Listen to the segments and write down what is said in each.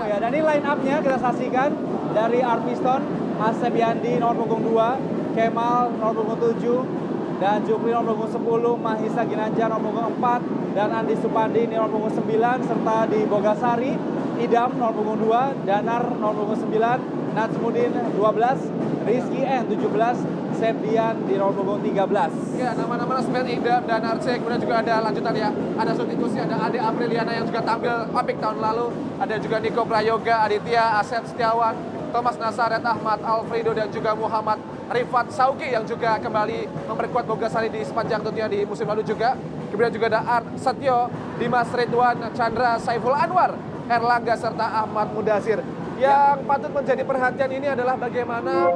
Ya, dan ini line up-nya kita saksikan dari Arpiston, Asep Yandi nomor punggung 2, Kemal nomor punggung 7, dan Jukri nomor punggung 10, Mahisa Ginanjar nomor punggung 4, dan Andi Supandi nomor punggung 9, serta di Bogasari, Idam nomor punggung 2, Danar nomor punggung 9, Natsmudin 12, Rizky N 17, Sepdian di nomor punggung 13. Ya, nama-nama resmi Idam dan Arce, kemudian juga ada lanjutan ya. Ada substitusi, ada Ade Apriliana yang juga tampil apik tahun lalu. Ada juga Niko Prayoga, Aditya, Aset Setiawan, Thomas Nasaret, Ahmad Alfredo, dan juga Muhammad Rifat Sauki yang juga kembali memperkuat Bogasari di sepanjang tentunya di musim lalu juga. Kemudian juga ada Art Setio, Dimas Ridwan, Chandra Saiful Anwar, Erlangga, serta Ahmad Mudasir. Yang patut menjadi perhatian ini adalah bagaimana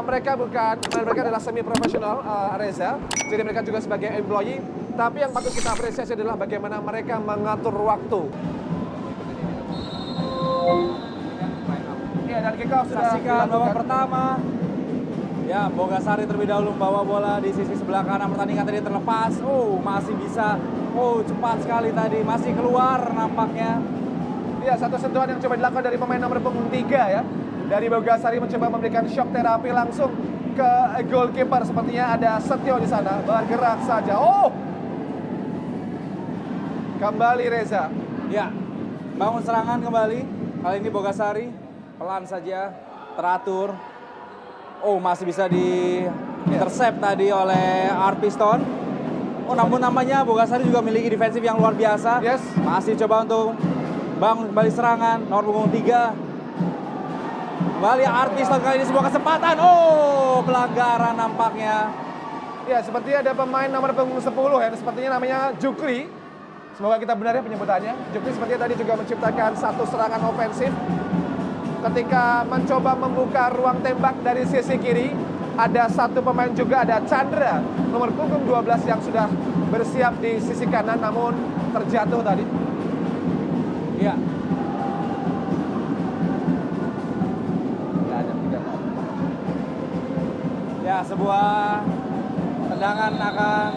mereka adalah semi profesional, Reza. Jadi mereka juga sebagai employee. Tapi yang patut kita apresiasi adalah bagaimana mereka mengatur waktu. Ya, dan kick off sudah Saksikan babak dilakukan. pertama. Ya, Bogasari terlebih dahulu membawa bola di sisi sebelah kanan, pertandingan tadi terlepas. Oh, masih bisa. Oh, cepat sekali tadi, masih keluar nampaknya. Ya, satu sentuhan yang coba dilakukan dari pemain nomor punggung 3 ya. Dari Bogasari mencoba memberikan shock terapi langsung ke goalkeeper. Sepertinya ada Setio di sana, bergerak saja. Oh! Kembali Reza. Ya, bangun serangan kembali. Kali ini Bogasari pelan saja, teratur. Oh, masih bisa di intercept tadi oleh Arpiston. Oh, namun namanya Bogasari juga memiliki defensif yang luar biasa. Yes. Masih coba untuk bangun kembali serangan, nomor punggung 3. Kembali Arpiston, kali ini sebuah kesempatan. Oh, pelanggaran nampaknya. Ya, sepertinya ada pemain nomor punggung 10 ya. Sepertinya namanya Jukri. Semoga kita benar ya penyebutannya. Jukri sepertinya tadi juga menciptakan satu serangan ofensif. Ketika mencoba membuka ruang tembak dari sisi kiri, ada satu pemain juga, ada Chandra nomor punggung 12 yang sudah bersiap di sisi kanan, namun terjatuh tadi. Ya, ya, sebuah tendangan akan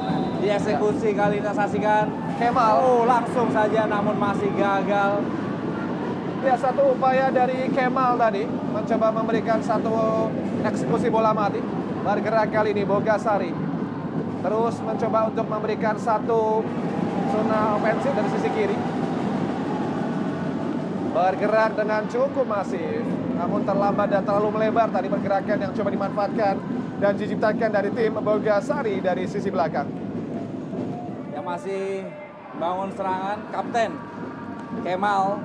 dieksekusi kali ini, saksikan. Kemal. Oh, langsung saja namun masih gagal. Ya, satu upaya dari Kemal tadi mencoba memberikan satu eksekusi bola mati. Bergerak kali ini Bogasari. Terus mencoba untuk memberikan satu zona ofensif dari sisi kiri. Bergerak dengan cukup masif, namun terlambat dan terlalu melebar tadi pergerakan yang coba dimanfaatkan dan diciptakan dari tim Bogasari dari sisi belakang. Yang masih bangun serangan, Kapten Kemal.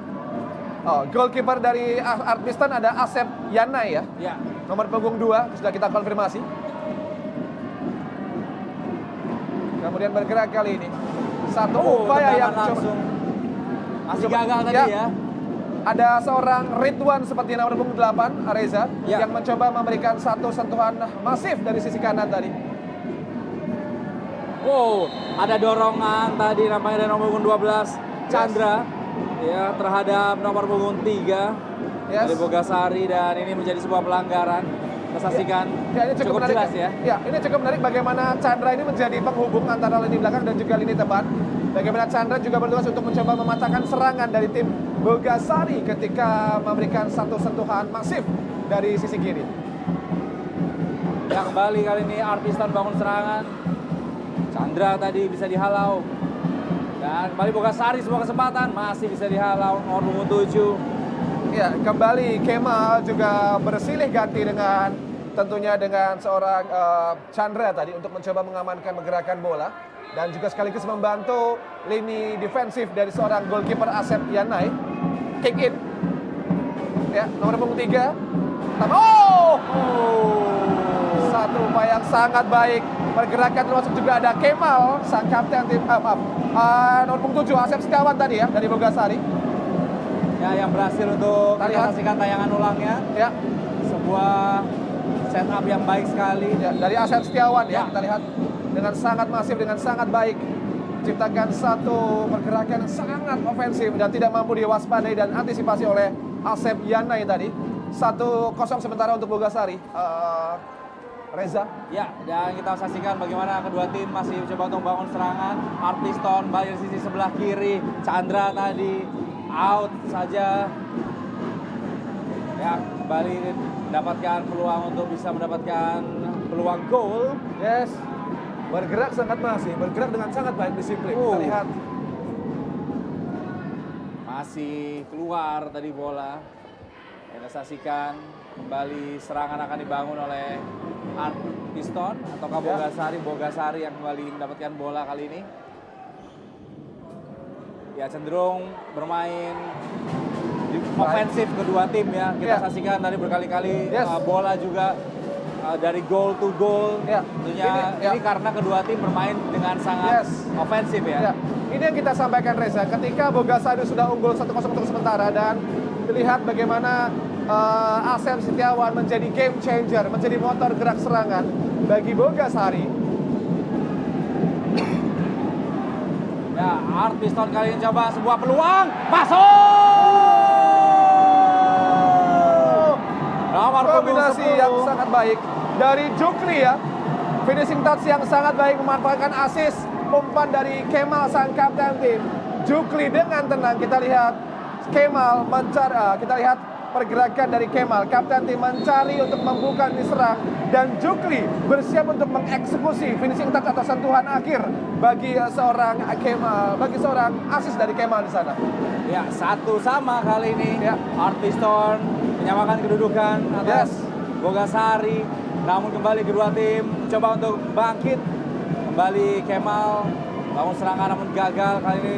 Oh, goalkeeper dari Arpiston ada Asep Yanai ya. Ya, Nomor punggung 2 sudah kita konfirmasi. Kemudian bergerak kali ini. Satu upaya yang tendangan langsung. Masih gagal tadi ya. Ada seorang Ridwan seperti nomor punggung 8, Reza, Ya. yang mencoba memberikan satu sentuhan masif dari sisi kanan tadi. Wow, ada dorongan tadi nampaknya dari nomor punggung 12, Chandra. Ya, terhadap nomor punggung 3 Yes. dari Bogasari, dan ini menjadi sebuah pelanggaran. Kita saksikan Ya, ini cukup menarik jelas ya. Ya, ini cukup menarik bagaimana Chandra ini menjadi penghubung antara lini belakang dan juga lini depan. Bagaimana Chandra juga bertugas untuk mencoba mematahkan serangan dari tim Bogasari ketika memberikan satu sentuhan masif dari sisi kiri. Yang kembali kali ini Arpiston bangun serangan. Chandra tadi bisa dihalau. Dan kembali Bogasari, sebuah kesempatan masih bisa dihalau, nomor punggung 7. Ya, kembali Kemal juga bersilih ganti dengan tentunya dengan seorang Chandra tadi untuk mencoba mengamankan menggerakkan bola dan juga sekaligus membantu lini defensif dari seorang goalkeeper Asep Yanai. Kick in. Ya, nomor punggung 3. Oh! Satu upaya yang sangat baik. Pergerakan termasuk juga ada Kemal, sang kapten tim nomor punggung 7 Asep Setiawan tadi ya dari Bogasari. Ya, yang berhasil untuk Kita kita lihat. saksikan tayangan ulangnya. Ya, Sebuah setup yang baik sekali. ya dari Asep Setiawan Ya. ya, kita lihat dengan sangat masif, dengan sangat baik. Ciptakan satu pergerakan yang sangat ofensif dan tidak mampu diwaspadai dan antisipasi oleh Asep Yanai tadi. 1-0 sementara untuk Bogasari. Reza. Ya, dan kita saksikan bagaimana kedua tim masih coba untuk membangun serangan. Arpiston balik dari sisi sebelah kiri. Chandra tadi out saja. Ya, kembali mendapatkan peluang untuk bisa mendapatkan peluang gol. Yes. Bergerak bergerak dengan sangat baik, disiplin. Kita lihat. Masih keluar tadi bola. Kita saksikan kembali serangan akan dibangun oleh Art Piston atau Bogasari. Bogasari yang kembali mendapatkan bola kali ini. Ya, cenderung bermain ofensif kedua tim ya. Kita saksikan tadi berkali-kali bola juga dari goal to goal. Tentunya ini karena kedua tim bermain dengan sangat ofensif ya. Ini yang kita sampaikan Reza, ketika Bogasari sudah unggul 1-0 untuk sementara dan dilihat bagaimana Asep Setiawan menjadi game changer, menjadi motor gerak serangan bagi Bogasari. Ya, Art Piston kali ini coba sebuah peluang, masuk! Nomor Kombinasi yang sangat baik dari Jukri ya. Finishing touch yang sangat baik, memanfaatkan assist umpan dari Kemal sang kapten tim. Jukri dengan tenang, kita lihat Kemal mencari, kita lihat pergerakan dari Kemal, kapten tim mencari untuk membuka diserang, dan Jukri bersiap untuk mengeksekusi finishing touch atau sentuhan akhir bagi seorang Kemal, bagi seorang asis dari Kemal di sana. Ya, 1-1 kali ini. Art Piston menyamakan kedudukan atas Bogasari. Namun kembali kedua tim coba untuk bangkit. Kembali Kemal bangun serangan namun gagal kali ini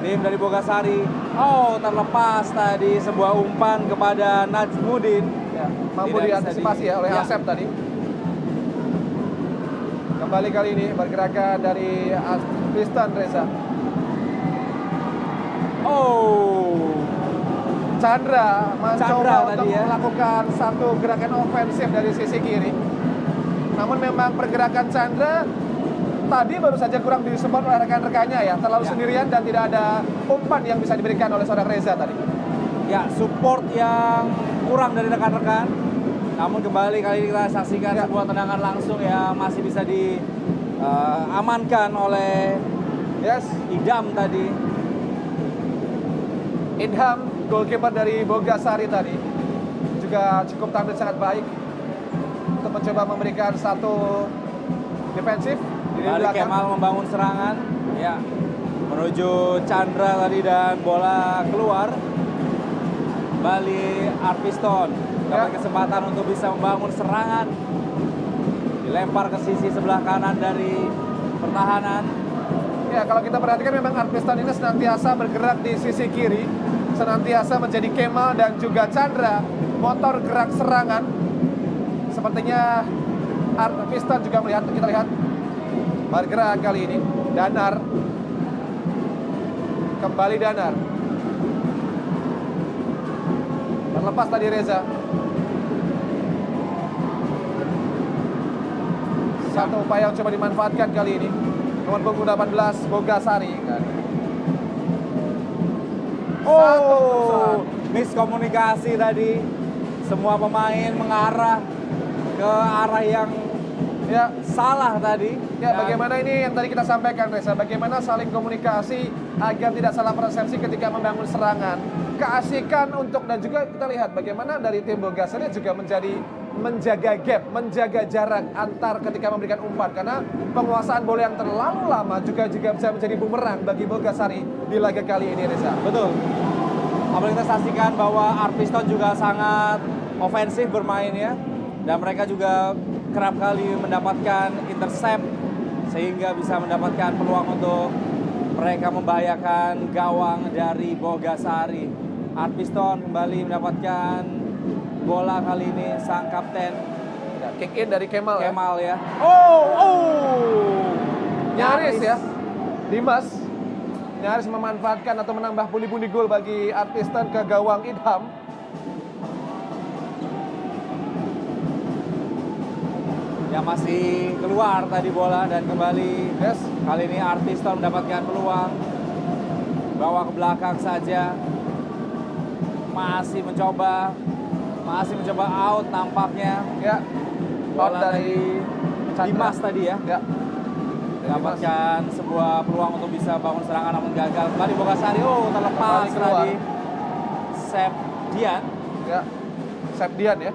tim dari Bogasari. Terlepas tadi sebuah umpan kepada Najmudin. Mampu diantisipasi oleh Asep tadi. Kembali kali ini pergerakan dari Piston Reza. Chandra mencoba untuk melakukan satu gerakan ofensif dari sisi kiri. Namun memang pergerakan Chandra tadi baru saja kurang disupport oleh rekan-rekannya ya. Terlalu sendirian dan tidak ada umpan yang bisa diberikan oleh seorang Reza tadi. Ya, support yang kurang dari rekan-rekan. Namun kembali kali ini kita saksikan sebuah tendangan langsung yang masih bisa diamankan oleh Idham tadi. Idham, goalkeeper dari Bogasari tadi, juga cukup tampil sangat baik untuk mencoba memberikan satu defensif. Kali Kemal membangun serangan, menuju Chandra tadi dan bola keluar. Kembali Art Piston dapat kesempatan untuk bisa membangun serangan. Dilempar ke sisi sebelah kanan dari pertahanan. Ya, kalau kita perhatikan memang Art Piston ini senantiasa bergerak di sisi kiri, senantiasa menjadi Kemal dan juga Chandra motor gerak serangan. Sepertinya Art Piston juga melihat, kita lihat bergerak kali ini. Danar, kembali Danar. Terlepas tadi Reza. Satu upaya yang coba dimanfaatkan kali ini. Nomor punggung 18 Bogasari kan. Miskomunikasi tadi. Semua pemain mengarah ke arah yang salah tadi. Bagaimana ini yang tadi kita sampaikan Reza, bagaimana saling komunikasi agar tidak salah persepsi ketika membangun serangan. Keasikan untuk, dan juga kita lihat bagaimana dari tim Bogasari juga menjaga gap, menjaga jarak antar ketika memberikan umpan, karena penguasaan bola yang terlalu lama juga bisa menjadi bumerang bagi Bogasari di laga kali ini Reza. Betul. Apalagi kita saksikan bahwa Art Piston juga sangat ofensif bermainnya, dan mereka juga kerap kali mendapatkan intercept sehingga bisa mendapatkan peluang untuk mereka membahayakan gawang dari Bogasari. Art Piston kembali mendapatkan bola kali ini sang kapten. Kick in dari Kemal ya. Nyaris ya. Dimas nyaris memanfaatkan atau menambah pundi-pundi gol bagi Art Piston ke gawang Idham. Yang masih keluar tadi bola dan kembali. Kali ini Art Piston mendapatkan peluang. Bawa ke belakang saja. Masih mencoba out nampaknya. Bola dari Dimas tadi ya. Mendapatkan sebuah peluang untuk bisa bangun serangan namun gagal. Kembali Bogasari, terlepas tadi. Sepdian. Sepdian ya.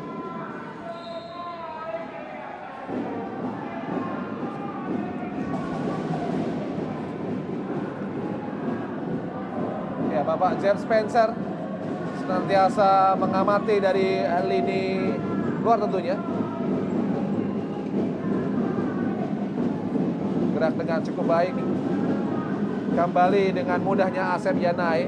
Ya, Bapak James Spencer senantiasa mengamati dari lini luar tentunya. Gerak dengan cukup baik. Kembali dengan mudahnya Asep Yanai.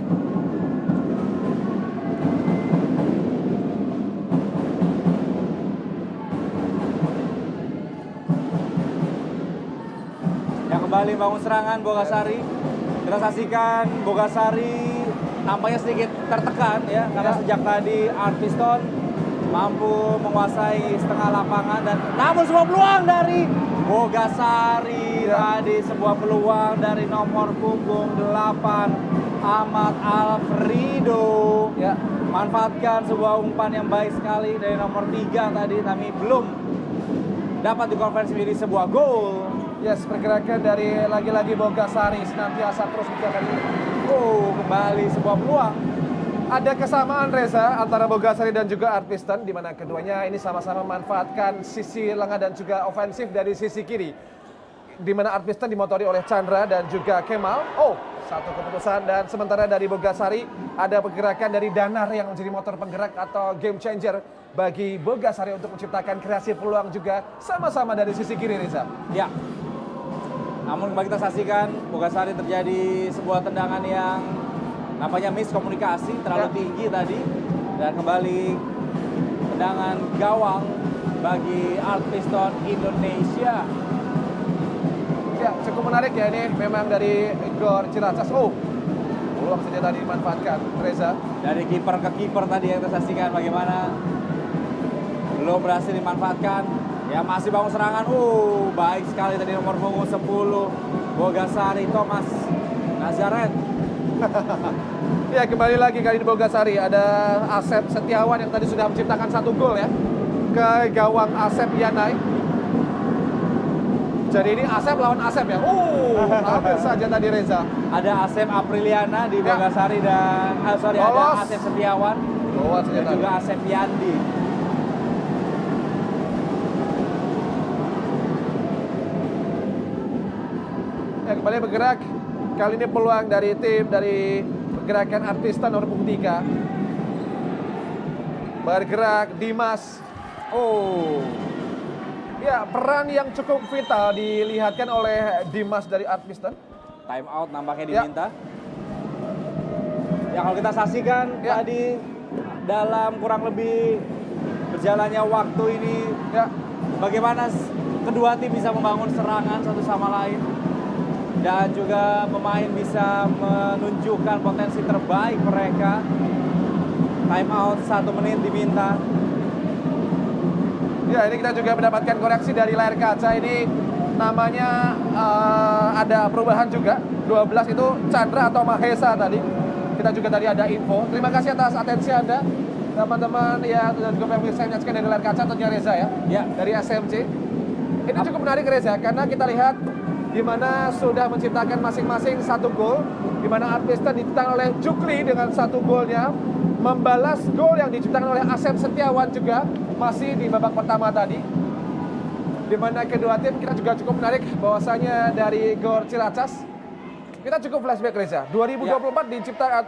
Yang kembali bangun serangan Bogasari. Kita saksikan Bogasari nampaknya sedikit tertekan ya, karena sejak tadi Art Piston mampu menguasai setengah lapangan dan namun sebuah peluang dari Bogasari tadi, sebuah peluang dari nomor punggung 8 Ahmad Alfredo ya, manfaatkan sebuah umpan yang baik sekali dari nomor 3 tadi, tapi belum dapat dikonversi menjadi sebuah gol. Yes, pergerakan dari lagi-lagi Bogasari senantiasa terus menjaga diri. Kembali sebuah peluang. Ada kesamaan Reza antara Bogasari dan juga Art Piston, di mana keduanya ini sama-sama memanfaatkan sisi lengah dan juga ofensif dari sisi kiri. Di mana Art Piston dimotori oleh Chandra dan juga Kemal. Satu keputusan, dan sementara dari Bogasari ada pergerakan dari Danar yang menjadi motor penggerak atau game changer bagi Bogasari untuk menciptakan kreasi peluang juga sama-sama dari sisi kiri, Reza. Ya. Namun kembali kita saksikan Bogasari terjadi sebuah tendangan yang nampaknya miskomunikasi terlalu tinggi tadi, dan kembali tendangan gawang bagi Art Piston Indonesia. Ya, cukup menarik ya, ini memang dari Gor Ciracas. Peluang saja tadi dimanfaatkan Reza. Dari kiper ke kiper tadi yang kita saksikan bagaimana belum berhasil dimanfaatkan. Ya, masih bangun serangan. Baik sekali tadi nomor punggung 10 Bogasari Thomas Nazaret. Ya, kembali lagi kali ini Bogasari ada Asep Setiawan yang tadi sudah menciptakan 1 gol ya ke gawang Asep Yanai. Jadi ini Asep lawan Asep ya. Hampir saja tadi Reza. Ada Asep Apriliana di Bogasari dan ada Asep Setiawan dan juga Asep Yandi. Ya, kembali bergerak. Kali ini peluang dari tim dari pergerakan Art Piston nomor punggung 3. Bergerak Dimas. Ya, peran yang cukup vital dilihatkan oleh Dimas dari Art Piston. Time out nampaknya diminta. Ya, kalau kita saksikan tadi dalam kurang lebih berjalannya waktu ini, bagaimana kedua tim bisa membangun serangan satu sama lain. Dan juga pemain bisa menunjukkan potensi terbaik mereka. Time out 1 menit diminta. Ya, ini kita juga mendapatkan koreksi dari layar kaca. Ini namanya ada perubahan juga. 12 itu Chandra atau Mahesa tadi. Kita juga tadi ada info. Terima kasih atas atensi Anda, teman-teman ya, dan juga pemirsa yang menyaksikan dari layar kaca, tentunya Reza ya, dari SMC. Ini cukup menarik Reza, karena kita lihat di mana sudah menciptakan masing-masing 1 gol, di mana Art Piston diciptakan oleh Jukli dengan 1 golnya, membalas gol yang diciptakan oleh Asep Setiawan juga masih di babak pertama tadi. Di mana kedua tim kita juga cukup menarik bahwasanya dari Gor Ciracas kita cukup flashback Reza. 2024 diciptakan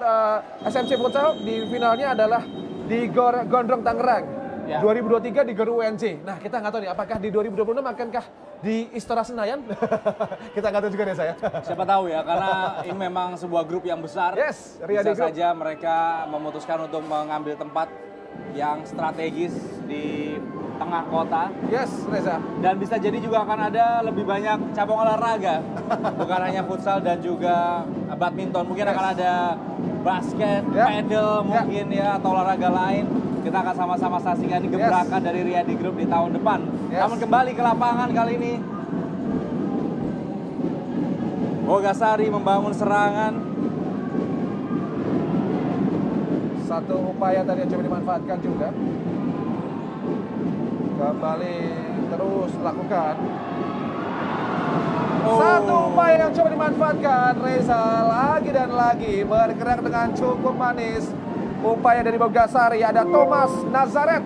SMC Futsal di finalnya adalah di Gor Gondrong Tangerang. 2023 di Gor UNJ. Nah, kita nggak tahu nih apakah di 2026 akankah di Istora Senayan? Kita nggak tahu juga Reza ya. Siapa tahu ya, karena ini memang sebuah grup yang besar. Bisa saja mereka memutuskan untuk mengambil tempat yang strategis di tengah kota. Reza. Dan bisa jadi juga akan ada lebih banyak cabang olahraga. Bukan hanya futsal dan juga badminton. Mungkin akan ada basket, paddle mungkin atau olahraga lain. Kita akan sama-sama saksikan gebrakan dari Riyadi Group di tahun depan. Namun kembali ke lapangan kali ini, Bogasari membangun serangan. Satu upaya tadi yang coba dimanfaatkan juga. Kembali terus lakukan. Satu upaya yang coba dimanfaatkan Reza lagi dan lagi, bergerak dengan cukup manis. upaya dari Bogasari. Ada Thomas Nazaret.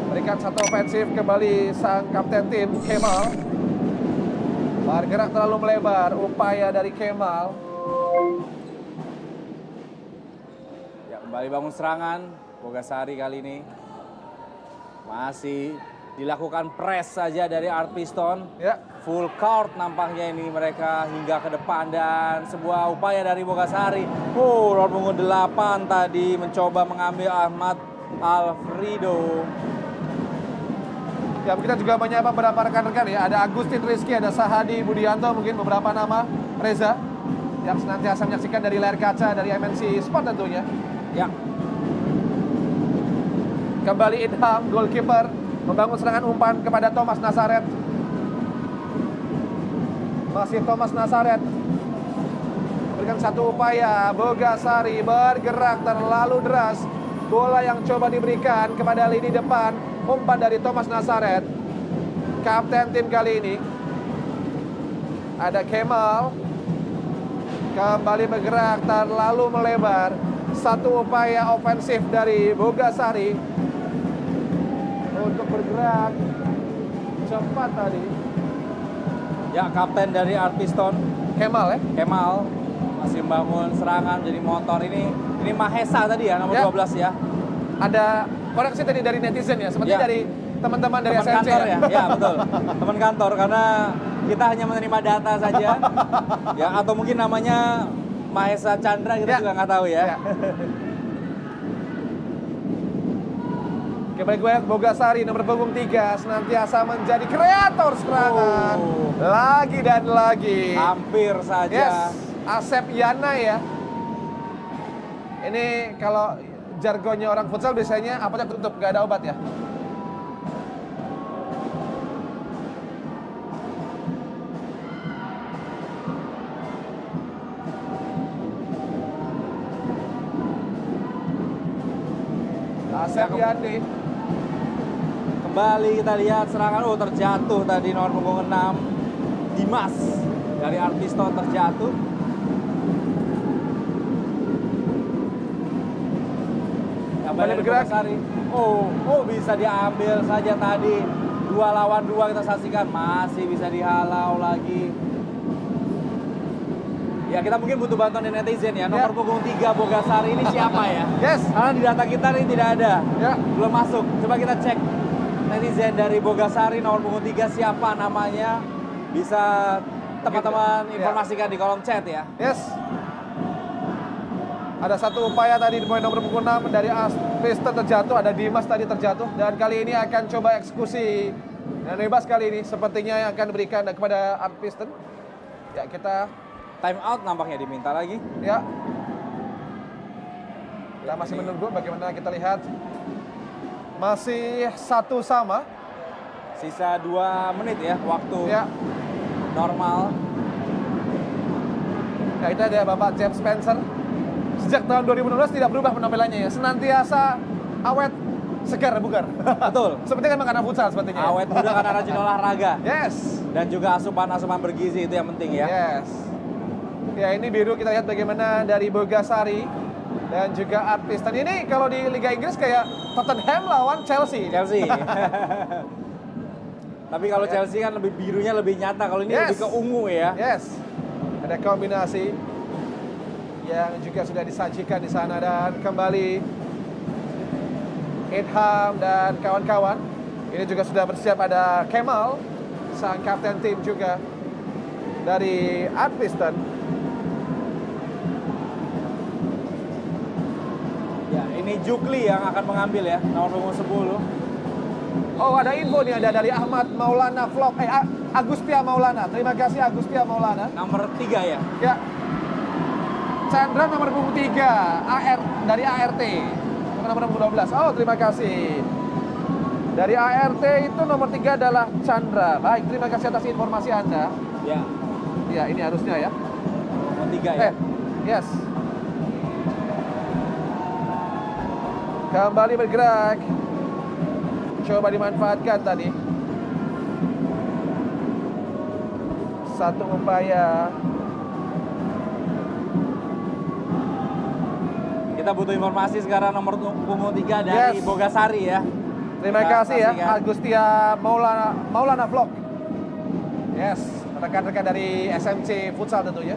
Berikan satu ofensif kembali sang kapten tim Kemal. Bergerak terlalu melebar, upaya dari Kemal. Ya, kembali bangun serangan Bogasari kali ini. Masih dilakukan press saja dari Art Piston. Ya, Full court nampaknya ini mereka hingga ke depan dan sebuah upaya dari Bogasari. Nomor punggung 8 tadi mencoba mengambil Ahmad Alfredo. ya kita juga menyapa beberapa rekan-rekan ya. Ada Agustin Rizky, ada Sahadi Budianto, mungkin beberapa nama. Reza yang senantiasa menyaksikan dari layar kaca dari MNC Sport tentunya. Ya, Kembali Idham, goalkeeper, membangun serangan umpan kepada Thomas Nazaret. Masih Thomas Nazaret. Berikan satu upaya, Bogasari bergerak terlalu deras. Bola yang coba diberikan kepada lini depan, umpan dari Thomas Nazaret. Kapten tim kali ini. Ada Kemal. Kembali bergerak terlalu melebar. Satu upaya ofensif dari Bogasari untuk bergerak cepat tadi. ya kapten dari Art Piston Kemal ya. Kemal masih membangun serangan jadi motor ini Mahesa tadi ya nomor Ya. 12 ya. Ada koreksi tadi dari netizen ya, seperti Ya. dari teman-teman dari Teman SNC kantor ya. ya, betul. Teman kantor karena kita hanya menerima data saja. Ya, atau mungkin namanya Mahesa Chandra kita Ya. juga nggak tahu ya. Ya. Kembali gue Bogasari nomor punggung 3 senantiasa menjadi kreator serangan. Oh. Lagi dan lagi. Hampir saja. Yes, Asep Yana ya. Ini kalau jargonnya orang futsal biasanya apanya tutup, nggak ada obat ya. Asep Yandi. Kembali kita lihat serangan terjatuh tadi nomor punggung 6 Dimas dari Art Piston terjatuh. Kembali bergerak. Bogasari. Bisa diambil saja tadi. 2 lawan 2 kita saksikan masih bisa dihalau lagi. Ya kita mungkin butuh bantuan dari netizen ya. Nomor punggung 3 Bogasari ini siapa ya? Yes. Karena di data kita ini tidak ada. Ya. Belum masuk. Coba kita cek netizen dari Bogasari nomor punggung 3 siapa namanya. Bisa teman-teman Ya. informasikan di kolom chat ya. Yes. Ada satu upaya tadi di poin nomor punggung 6 dari Piston terjatuh, ada Dimas tadi terjatuh dan kali ini akan coba eksekusi dan bebas kali ini sepertinya yang akan diberikan kepada Art Piston. Ya kita Time out nampaknya diminta lagi. ya. Kita masih menunggu bagaimana kita lihat. Masih 1 sama. Sisa 2 menit ya waktu Ya. normal. Nah, itu ada Bapak James Spencer. Sejak tahun 2016 tidak berubah penampilannya ya. Senantiasa awet, segar, bugar. Betul. Seperti kan makanan futsal sepertinya. Awet muda karena rajin olahraga. Yes. Dan juga asupan-asupan bergizi itu yang penting ya. Yes. Ya ini biru kita lihat bagaimana dari Bogasari dan juga Art Piston. Ini kalau di Liga Inggris kayak Tottenham lawan Chelsea. Chelsea. Tapi kalau Chelsea kan lebih birunya lebih nyata. Kalau ini Yes. lebih ke ungu ya. Yes. Ada kombinasi yang juga sudah disajikan di sana dan kembali Idham dan kawan-kawan. Ini juga sudah bersiap ada Kemal, sang kapten tim juga dari Art Piston. Ya, ini Jukli yang akan mengambil ya, nomor punggung 10. Oh ada info nih, ada dari Ahmad Maulana Vlog, Agustia Maulana. Terima kasih Agustia Maulana. Nomor 3 ya. Ya. Chandra nomor punggung 3, dari ART. Nomor punggung 12. Oh, terima kasih. Dari ART itu nomor 3 adalah Chandra. Baik, terima kasih atas informasi Anda. Ya, Ya, ini harusnya ya. nomor 3 ya. Yes. Kembali bergerak. Coba dimanfaatkan tadi. Satu upaya. Kita butuh informasi sekarang nomor punggung 3 dari Bogasari ya. Terima Kita kasih ya, saksikan. Agustia Maulana Vlog. Yes, rekan-rekan dari SMC Futsal tentunya.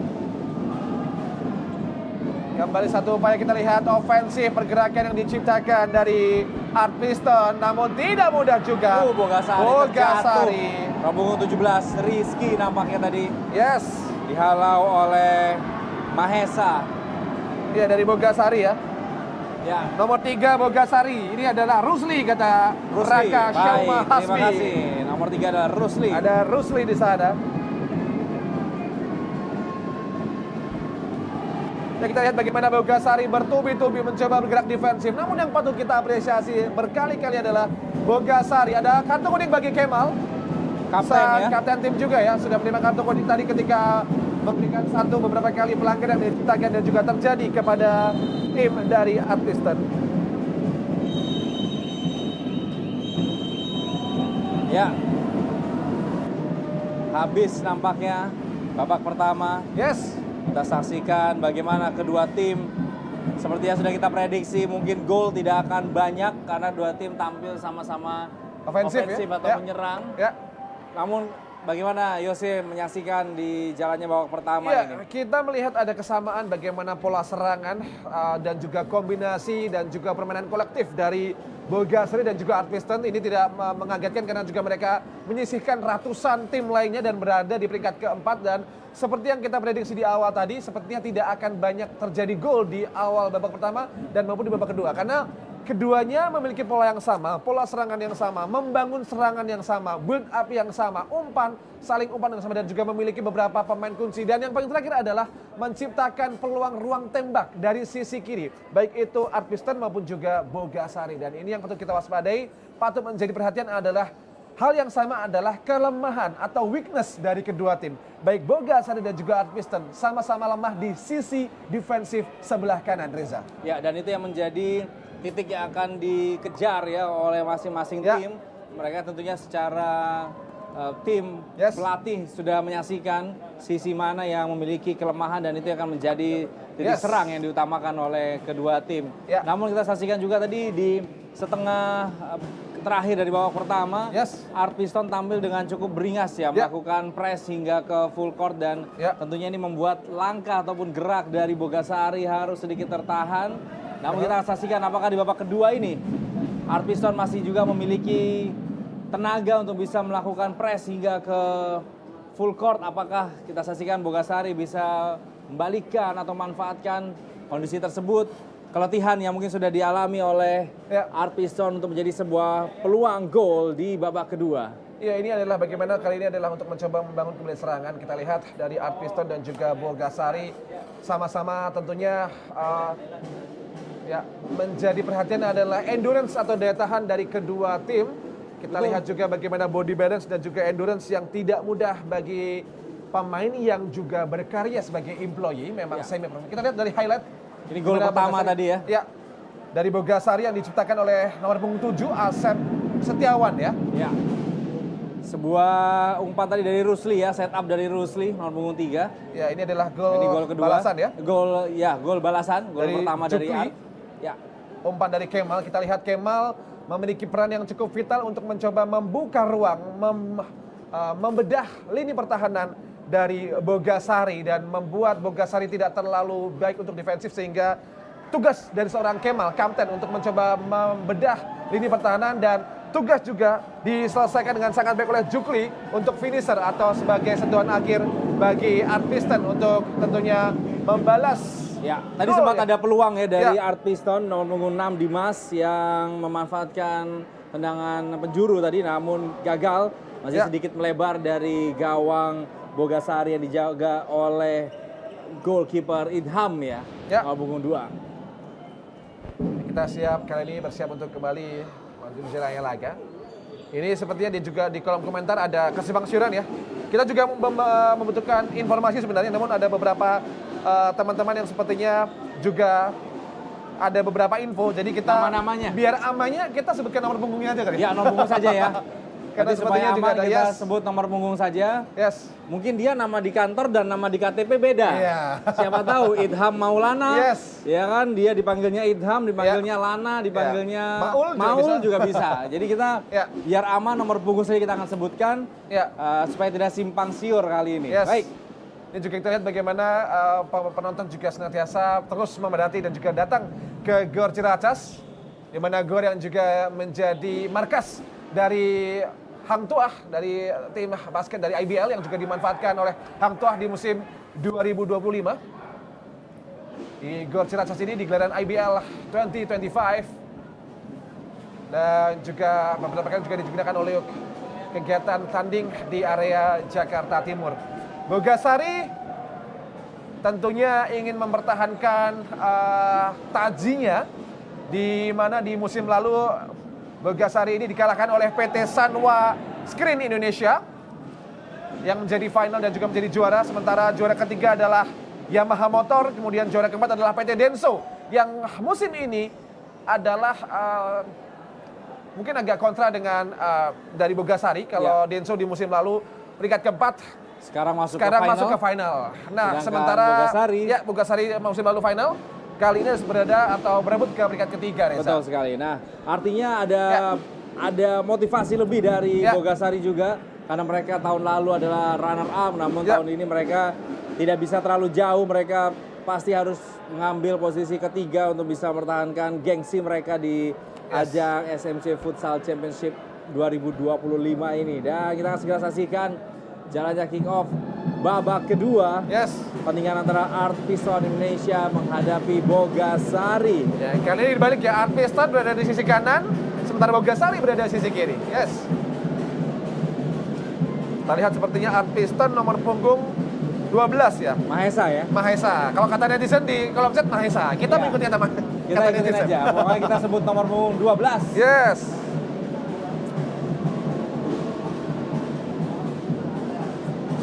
Kembali satu upaya kita lihat ofensif pergerakan yang diciptakan dari Art Piston, namun tidak mudah juga. Bogasari. Punggung 17, Rizky nampaknya tadi. Yes. Dihalau oleh Mahesa. Iya, dari Bogasari ya. Ya. Nomor 3 Bogasari. Ini adalah Rusli kata Rusli. Raka Syama Baik, terima Hasbi. kasih. Nomor 3 adalah Rusli. Ada Rusli di sana. Ya, kita lihat bagaimana Bogasari bertubi-tubi mencoba bergerak defensif. Namun yang patut kita apresiasi berkali-kali adalah Bogasari. Ada kartu kuning bagi Kemal. Kapten ya. Kapten tim juga ya. Sudah menerima kartu kuning tadi ketika memberikan satu beberapa kali pelanggaran yang diciptakan dan juga terjadi kepada tim dari Art Piston. Ya. Habis nampaknya babak pertama. Yes. Kita saksikan bagaimana kedua tim seperti yang sudah kita prediksi, mungkin gol tidak akan banyak karena dua tim tampil sama-sama Ofensif ya? atau Ya. menyerang. Ya. Namun bagaimana Yose menyaksikan di jalannya babak pertama Ya, ini? kita melihat ada kesamaan bagaimana pola serangan dan juga kombinasi dan juga permainan kolektif dari Bogasari dan juga Art Piston. Ini tidak mengagetkan karena juga mereka menyisihkan ratusan tim lainnya dan berada di peringkat keempat. Dan seperti yang kita prediksi di awal tadi, sepertinya tidak akan banyak terjadi gol di awal babak pertama dan maupun di babak kedua. Karena keduanya memiliki pola yang sama, pola serangan yang sama, membangun serangan yang sama, build up yang sama, saling umpan yang sama, dan juga memiliki beberapa pemain kunci. Dan yang paling terakhir adalah menciptakan peluang ruang tembak dari sisi kiri, baik itu Art Piston maupun juga Bogasari. Dan ini yang patut kita waspadai, patut menjadi perhatian adalah hal yang sama adalah kelemahan atau weakness dari kedua tim. Baik Bogasari dan juga Art Piston sama-sama lemah di sisi defensif sebelah kanan, Reza. Ya, dan itu yang menjadi titik yang akan dikejar ya oleh masing-masing Ya. tim. Mereka tentunya secara tim Yes. pelatih sudah menyaksikan sisi mana yang memiliki kelemahan dan itu akan menjadi titik Yes. serang yang diutamakan oleh kedua tim. Ya. Namun kita saksikan juga tadi di setengah terakhir dari babak pertama, Yes. Art Piston tampil dengan cukup beringas ya, melakukan press hingga ke full court dan tentunya ini membuat langkah ataupun gerak dari Bogasari harus sedikit tertahan. Namun kita saksikan apakah di babak kedua ini Art Piston masih juga memiliki tenaga untuk bisa melakukan press hingga ke full court. Apakah kita saksikan Bogasari bisa membalikkan atau manfaatkan kondisi tersebut, keletihan yang mungkin sudah dialami oleh Art Piston untuk menjadi sebuah peluang gol di babak kedua. Ya, ini adalah bagaimana kali ini adalah untuk mencoba membangun kembali serangan. Kita lihat dari Art Piston dan juga Bogasari sama-sama tentunya menjadi perhatian adalah endurance atau daya tahan dari kedua tim. Kita lihat juga bagaimana body balance dan juga endurance yang tidak mudah bagi pemain yang juga berkarya sebagai employee, memang semi-pro. Kita lihat dari highlight. Ini gol pertama tadi ya. Ya, dari Bogasari yang diciptakan oleh nomor punggung 7, Asep Setiawan ya. Ya. Sebuah umpan tadi dari Rusli ya, setup dari Rusli, nomor punggung 3. Ya, ini adalah gol, ini gol kedua. Balasan ya. Gol balasan, gol dari pertama dari Art. Ya. Umpan dari Kemal, kita lihat Kemal memiliki peran yang cukup vital untuk mencoba membuka ruang, membedah lini pertahanan dari Bogasari dan membuat Bogasari tidak terlalu baik untuk defensif, sehingga tugas dari seorang Kemal, kapten, untuk mencoba membedah lini pertahanan, dan tugas juga diselesaikan dengan sangat baik oleh Jukli untuk finisher atau sebagai sentuhan akhir bagi Art Piston untuk tentunya membalas. Ya, tadi gol, sempat ada peluang ya dari Art Piston, nomor punggung 6 Dimas yang memanfaatkan tendangan penjuru tadi, namun gagal, masih sedikit melebar dari gawang Bogasari yang dijaga oleh goalkeeper Idham ya, nomor punggung 2. Kita siap kali ini, bersiap untuk kembali menuju jalannya laga. Ini sepertinya juga di kolom komentar ada kesimpang siuran ya. Kita juga membutuhkan informasi sebenarnya, namun ada beberapa teman-teman yang sepertinya juga ada beberapa info. Jadi kita nama-namanya, biar amannya kita sebutkan nomor punggungnya aja kali. Ya, nomor punggung saja ya. Karena Jadi supaya sepertinya juga aman ada kita Yes. sebut nomor punggung saja. Yes. Mungkin dia nama di kantor dan nama di KTP beda. Iya. Siapa tahu Idham Maulana. Yes. Ya kan, dia dipanggilnya Idham, dipanggilnya Lana, dipanggilnya Maul juga bisa. Jadi kita Ya. biar aman nomor punggung saja kita akan sebutkan Ya. supaya tidak simpang siur kali ini. Yes. Baik. Ini juga kita lihat bagaimana penonton juga senantiasa terus memadati dan juga datang ke Gor Ciracas, di mana Gor yang juga menjadi markas dari Hang Tuah, dari tim basket dari IBL yang juga dimanfaatkan oleh Hang Tuah di musim 2025. Di Gor Ciracas ini di gelaran IBL 2025 dan juga beberapa kali juga digunakan oleh kegiatan tanding di area Jakarta Timur. Bogasari tentunya ingin mempertahankan tajinya, di mana di musim lalu Bogasari ini dikalahkan oleh PT Sanwa Screen Indonesia yang menjadi final dan juga menjadi juara. Sementara juara ketiga adalah Yamaha Motor, kemudian juara keempat adalah PT Denso yang musim ini adalah mungkin agak kontra dengan dari Bogasari. Kalau Denso di musim lalu peringkat keempat, Sekarang masuk ke final. Nah, Sedangkan sementara Bogasari musim lalu final, kali ini berada atau berebut ke peringkat ketiga, Reza. Betul sekali. Nah, artinya ada motivasi lebih dari Bogasari juga karena mereka tahun lalu adalah runner up, namun tahun ini mereka tidak bisa terlalu jauh. Mereka pasti harus mengambil posisi ketiga untuk bisa mempertahankan gengsi mereka di ajang SMC Futsal Championship 2025 ini. Dan kita akan segera saksikan jalannya kick off babak kedua. Pertandingan antara Art Piston Indonesia menghadapi Bogasari. Ya, kali ini dibalik ya, Art Piston berada di sisi kanan, sementara Bogasari berada di sisi kiri. Kita lihat sepertinya Art Piston nomor punggung 12 ya. Mahesa ya. Mahesa. Kalau kata netizen di kolom chat Mahesa. Kita mengikuti nama. Kita ikutin aja. Pokoknya kita sebut nomor punggung 12.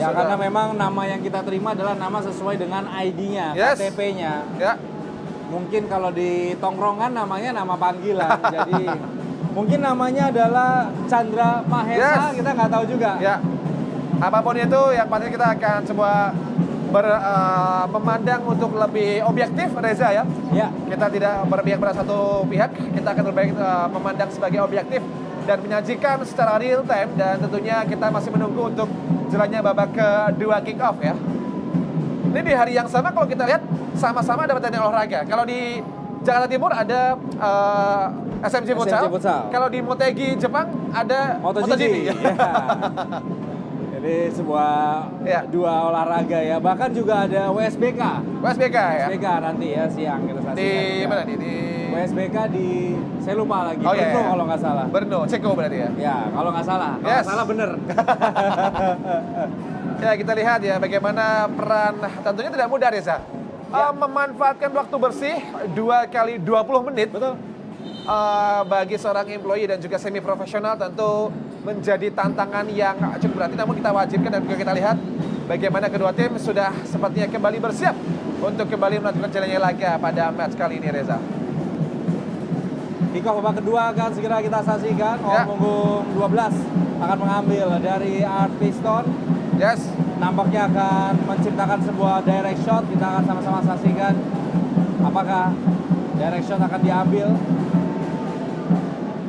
Ya, karena memang nama yang kita terima adalah nama sesuai dengan ID-nya, KTP-nya. Mungkin kalau di tongkrongan namanya nama panggilan. Jadi mungkin namanya adalah Chandra Mahesa, kita nggak tahu juga. Apapun itu, yang pasti kita akan coba memandang untuk lebih objektif, Reza ya. Kita tidak berpihak pada satu pihak, kita akan lebih memandang sebagai objektif dan menyajikan secara real time, dan tentunya kita masih menunggu untuk jalannya babak kedua kick off ya. Ini di hari yang sama kalau kita lihat sama-sama ada pertandingan olahraga. Kalau di Jakarta Timur ada SMC Futsal. Kalau di Motegi Jepang ada MotoGP. Jadi sebuah dua olahraga ya. Bahkan juga ada WSBK ya. WSBK nanti ya siang kita saksikan. Di mana nih? Di WSBK di saya lupa lagi. Brno kalau nggak salah. Brno, Ceko berarti ya. Ya, kalau nggak salah. Kalau nggak salah bener. Ya, kita lihat ya bagaimana peran, tentunya tidak mudah Reza. Memanfaatkan waktu bersih 2 kali 20 menit. Betul. Bagi seorang employee dan juga semi profesional tentu menjadi tantangan yang cukup berat. Namun kita wajibkan dan juga kita lihat bagaimana kedua tim sudah sepertinya kembali bersiap untuk kembali melanjutkan jalannya laga pada match kali ini, Reza. Kick-off babak kedua akan segera kita saksikan. Nomor punggung 12 akan mengambil dari Art Piston. Nampaknya akan menciptakan sebuah direct shot. Kita akan sama-sama saksikan apakah direct shot akan diambil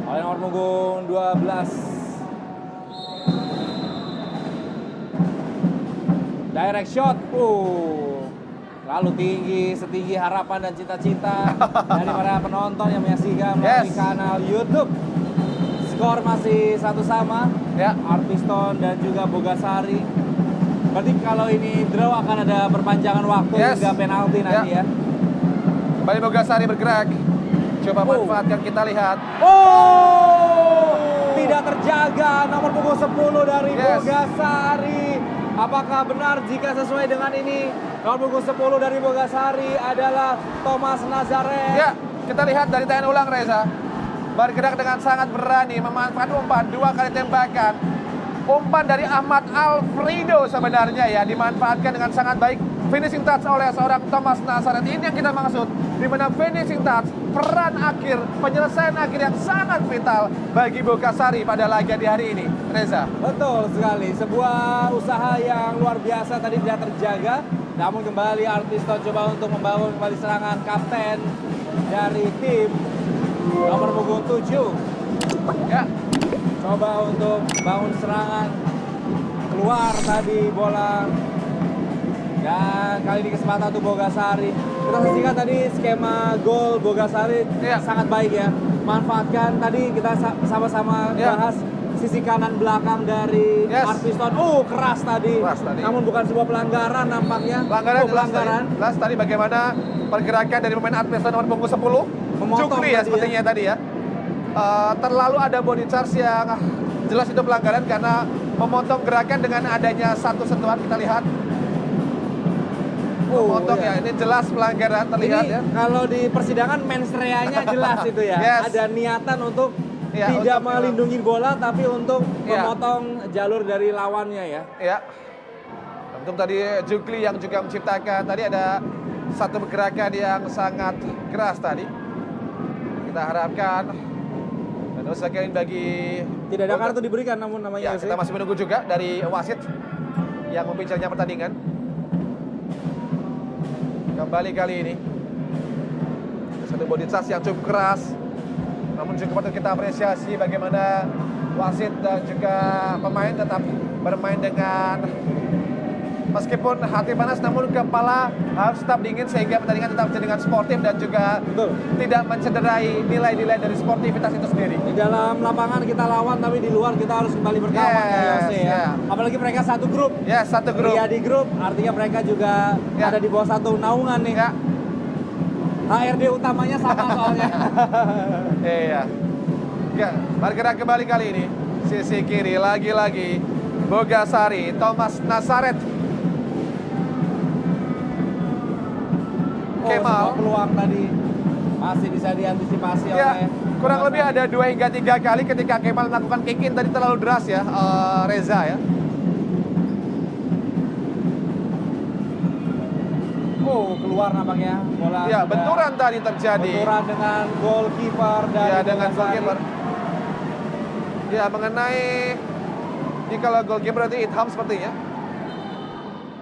oleh nomor punggung 12. Direct shot. Lalu tinggi, setinggi harapan dan cita-cita dari para penonton yang menyaksikan melalui kanal YouTube. Skor masih satu sama, Art Piston dan juga Bogasari. Berarti kalau ini draw akan ada perpanjangan waktu hingga penalti nanti ya. Kembali Bogasari bergerak. Coba manfaatkan, kita lihat. Tidak terjaga nomor punggung 10 dari Bogasari. Apakah benar jika sesuai dengan ini nomor punggung 10 dari Bogasari adalah Thomas Nazaret? Ya, kita lihat dari tayangan ulang, Reza. Bergerak dengan sangat berani, memanfaatkan umpan 2 kali tembakan. Umpan dari Ahmad Alfredo sebenarnya ya, dimanfaatkan dengan sangat baik. Finishing touch oleh seorang Thomas Nazaret. Ini yang kita maksud, di mana finishing touch peran akhir, penyelesaian akhir yang sangat vital bagi Bogasari pada laga di hari ini. Reza. Betul sekali, sebuah usaha yang luar biasa tadi tidak terjaga. Namun kembali Arpiston coba untuk membangun kembali serangan kapten dari tim nomor punggung 7. Ya, Coba untuk bangun serangan, keluar tadi bola. Dan kali ini kesempatan untuk Bogasari. Kita saksikan tadi skema gol Bogasari Iya. sangat baik ya. Manfaatkan tadi kita sama-sama Iya. bahas sisi kanan belakang dari Yes. Arpiston. Keras tadi. Keras tadi. Namun bukan sebuah pelanggaran nampaknya. Pelanggaran. Jelas tadi bagaimana pergerakan dari pemain Arpiston nomor punggung 10. Memotong Jukri ya tadi sepertinya tadi ya. Terlalu ada body charge yang jelas itu pelanggaran karena memotong gerakan dengan adanya satu sentuhan. Kita lihat memotong iya. ya, ini jelas pelanggaran terlihat Ini ya. kalau di persidangan mens rea-nya jelas itu ya. Yes. Ada niatan untuk Ya, tidak untuk, melindungi bola tapi untuk Ya. memotong jalur dari lawannya ya. Ya. Untuk tadi Jukli yang juga menciptakan tadi ada satu pergerakan yang sangat keras tadi. Kita harapkan dan usahakan bagi Tidak ada kartu diberikan namun Ya, namanya kita masih menunggu juga dari wasit yang membicaranya pertandingan. Kembali kali ini satu body charge yang cukup keras, namun juga patut kita apresiasi bagaimana wasit dan juga pemain tetap bermain dengan meskipun hati panas namun kepala harus tetap dingin sehingga pertandingan tetap dengan sportif dan juga Betul. tidak mencederai nilai-nilai dari sportivitas itu sendiri. Di dalam lapangan kita lawan tapi di luar kita harus kembali berkawan ya Yose ya. ya. Apalagi mereka satu grup. Ya, satu grup. Pria di grup artinya mereka juga Ya. ada di bawah satu naungan nih. Ya. HRD utamanya sama soalnya. Iya. Ya, bergerak kembali kali ini. Sisi kiri lagi-lagi Bogasari, Thomas Nazaret. Kemal. Sebuah peluang tadi masih bisa diantisipasi Ya, oleh kurang lebih ada 2 hingga 3 kali ketika Kemal melakukan kick in tadi terlalu deras ya, Reza ya. Keluar nampaknya bola. Ya, sudah benturan tadi terjadi. benturan dengan goalkeeper dari Ya, dengan Bogasari. goalkeeper. Ya, mengenai ini kalau goalkeeper berarti Itham sepertinya.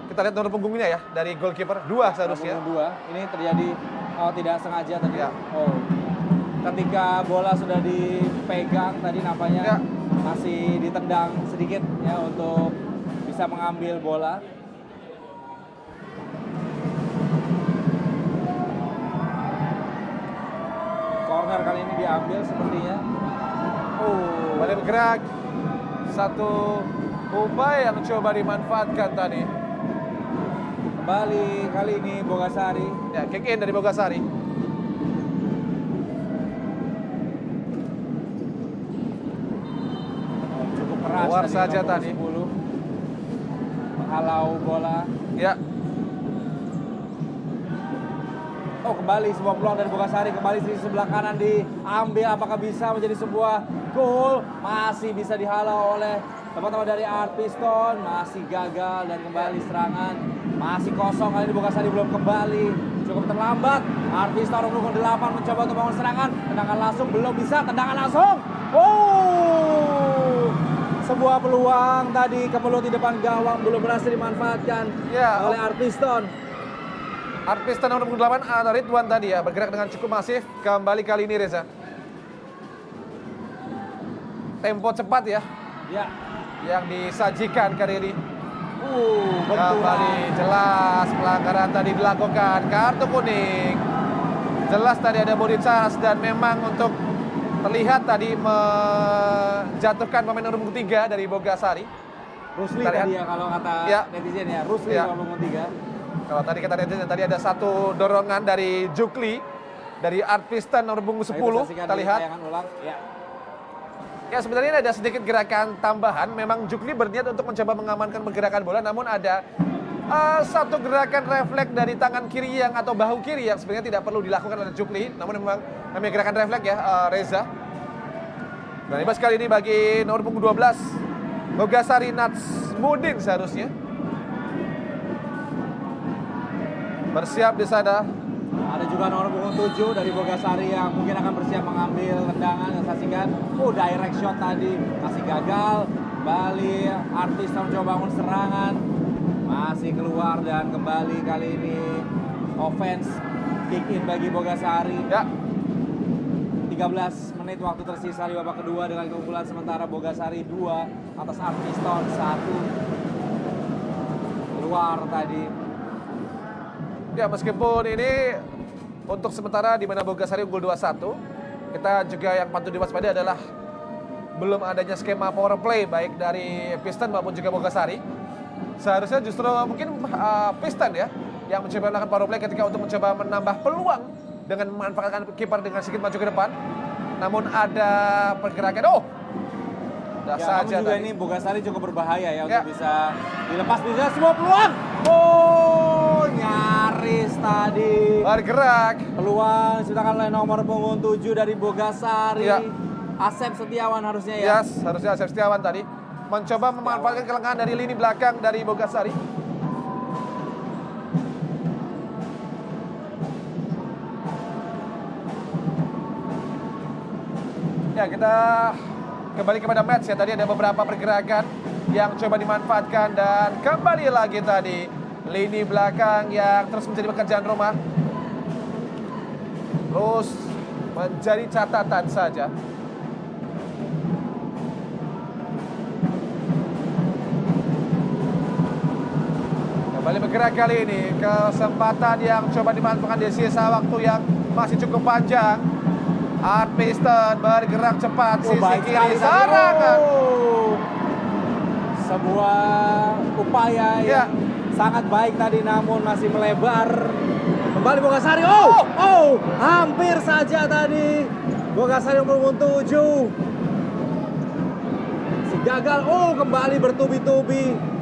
Kita lihat nomor punggungnya ya dari goalkeeper 2 seharusnya. Nomor 2 ini terjadi tidak sengaja tadi. Ya. Ketika bola sudah dipegang tadi nampaknya Ya. masih ditendang sedikit ya untuk bisa mengambil bola. Corner kali ini diambil sepertinya. Balik bergerak. Satu upaya yang coba dimanfaatkan tadi. Kembali kali ini Bogasari. Ya, kick in dari Bogasari. Cukup keras Keluar tadi saja nomor tadi. 10. Menghalau bola. Ya, Kembali sebuah peluang dari Bogasari, kembali di sebelah kanan diambil, apakah bisa menjadi sebuah gol? Masih bisa dihalau oleh teman-teman dari Arpiston, masih gagal dan kembali serangan masih kosong. Kali ini Bogasari belum kembali, cukup terlambat. Arpiston nomor 8 mencoba untuk bangun serangan, tendangan langsung belum bisa, tendangan langsung. Sebuah peluang tadi kemelut di depan gawang belum berhasil dimanfaatkan Ya. oleh Arpiston. Arpiston nomor 8 ada Ridwan tadi ya, bergerak dengan cukup masif. Kembali kali ini Reza. Tempo cepat ya Ya. yang disajikan kali ini. Benturan. Kembali jelas pelanggaran tadi dilakukan, kartu kuning. Jelas tadi ada body charge dan memang untuk terlihat tadi menjatuhkan pemain nomor 3 dari Bogasari. Rusli Kita lihat. tadi ya kalau kata Ya. netizen ya, Rusli Ya. nomor 3. Kalau tadi kata netizen tadi ada satu dorongan dari Jukli dari Arpiston nomor punggung 10. Kita lihat. Ulang. Ya. Ya, sebenarnya ada sedikit gerakan tambahan. Memang Jukli berniat untuk mencoba mengamankan pergerakan bola, namun ada satu gerakan refleks dari tangan kiri yang atau bahu kiri yang sebenarnya tidak perlu dilakukan oleh Jukli, namun memang namanya gerakan refleks ya, Reza. Dan bebas kali ini bagi nomor punggung 12 Bogasari Natsmudin seharusnya. Bersiap di sana. Ada juga nomor punggung 7 dari Bogasari yang mungkin akan bersiap mengambil tendangan. Saksikan, direct shot tadi masih gagal. Kembali Arpiston coba bangun serangan, masih keluar dan kembali kali ini offense kick in bagi Bogasari. Ya. 13 menit waktu tersisa di babak kedua dengan keunggulan sementara Bogasari 2 atas Arpiston 1. Keluar tadi. Ya, meskipun ini untuk sementara di mana Bogasari unggul 2-1, kita juga yang patut diwaspadai adalah belum adanya skema power play baik dari Piston maupun juga Bogasari. Seharusnya justru mungkin Piston ya yang mencoba melakukan power play ketika untuk mencoba menambah peluang dengan memanfaatkan kiper dengan sedikit maju ke depan. Namun ada pergerakan, namun juga ini Bogasari cukup berbahaya ya untuk bisa dilepas bisa semua peluang. Nyaris tadi bergerak. Peluang diciptakan oleh nomor punggung 7 dari Bogasari. Ya. Asep Setiawan harusnya ya. Yes, harusnya Asep Setiawan tadi mencoba memanfaatkan kelengahan dari lini belakang dari Bogasari. Ya, kita kembali kepada match ya. Tadi ada beberapa pergerakan yang coba dimanfaatkan dan kembali lagi tadi lini belakang yang terus menjadi pekerjaan rumah. Terus menjadi catatan saja. Kembali bergerak kali ini, kesempatan yang coba dimanfaatkan di sisa waktu yang masih cukup panjang. Arpiston bergerak cepat, sisi kiri serangan. Sebuah upaya yang sangat baik tadi namun masih melebar. Kembali Bogasari, hampir saja tadi. Bogasari nomor 7. Si gagal, kembali bertubi-tubi.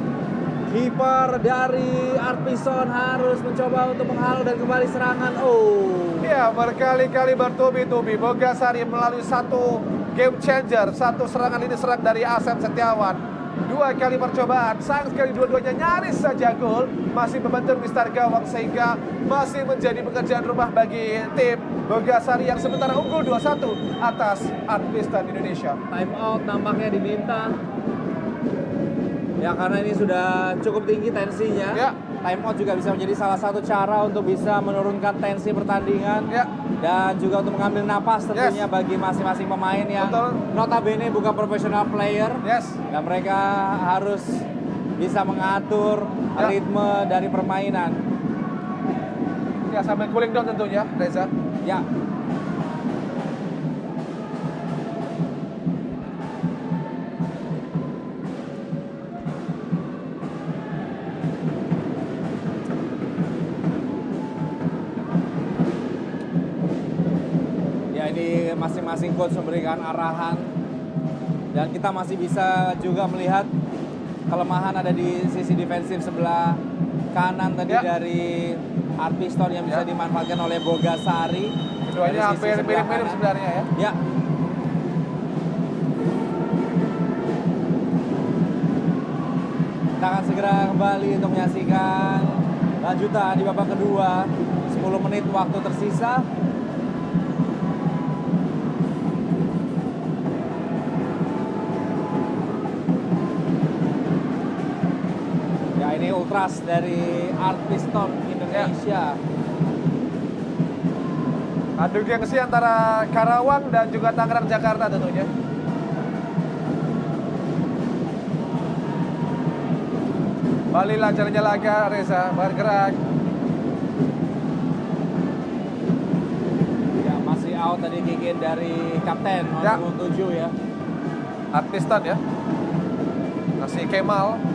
Kiper dari Arpiston harus mencoba untuk menghalau dan kembali serangan. Ya, berkali-kali bertubi-tubi. Bogasari melalui satu game changer, satu serangan lini serang dari Asep Setiawan. 2 kali percobaan, sayang sekali dua-duanya nyaris saja gol. Masih membentur mistar gawang sehingga masih menjadi pekerjaan rumah bagi tim Bogasari yang sementara unggul 2-1 atas Arpiston Indonesia. Time out nampaknya diminta. Ya karena ini sudah cukup tinggi tensinya. Ya. Time out juga bisa menjadi salah satu cara untuk bisa menurunkan tensi pertandingan. Ya. Dan juga untuk mengambil napas tentunya bagi masing-masing pemain yang notabene bukan profesional player. Yes. Dan mereka harus bisa mengatur ritme dari permainan. Ya, sambil cooling down tentunya, Reza. Ya. Ini masing-masing coach memberikan arahan dan kita masih bisa juga melihat kelemahan ada di sisi defensif sebelah kanan tadi dari Arpiston yang bisa dimanfaatkan oleh Bogasari. Keduanya hampir mirip-mirip sebenarnya ya. Ya. Kita akan segera kembali untuk menyaksikan lanjutan di babak kedua. 10 menit waktu tersisa. Ini ultras dari Arpiston Indonesia. Adu gengsi antara Karawang dan juga Tangerang Jakarta tentunya. Balik lancarnya laga Reza bergerak. Ya masih out tadi kick-in dari kapten nomor 7 ya. Arpiston ya. Masih Kemal.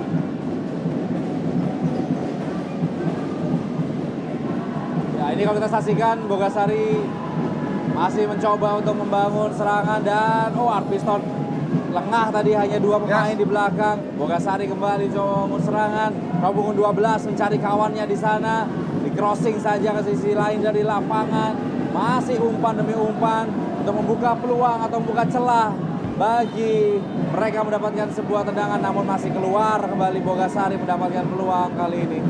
Ini kalau kita saksikan Bogasari masih mencoba untuk membangun serangan dan Arpiston lengah tadi hanya 2 pemain di belakang. Bogasari kembali coba membangun serangan. Nomor 12 mencari kawannya di sana. Di crossing saja ke sisi lain dari lapangan. Masih umpan demi umpan untuk membuka peluang atau membuka celah bagi mereka mendapatkan sebuah tendangan namun masih keluar kembali Bogasari mendapatkan peluang kali ini.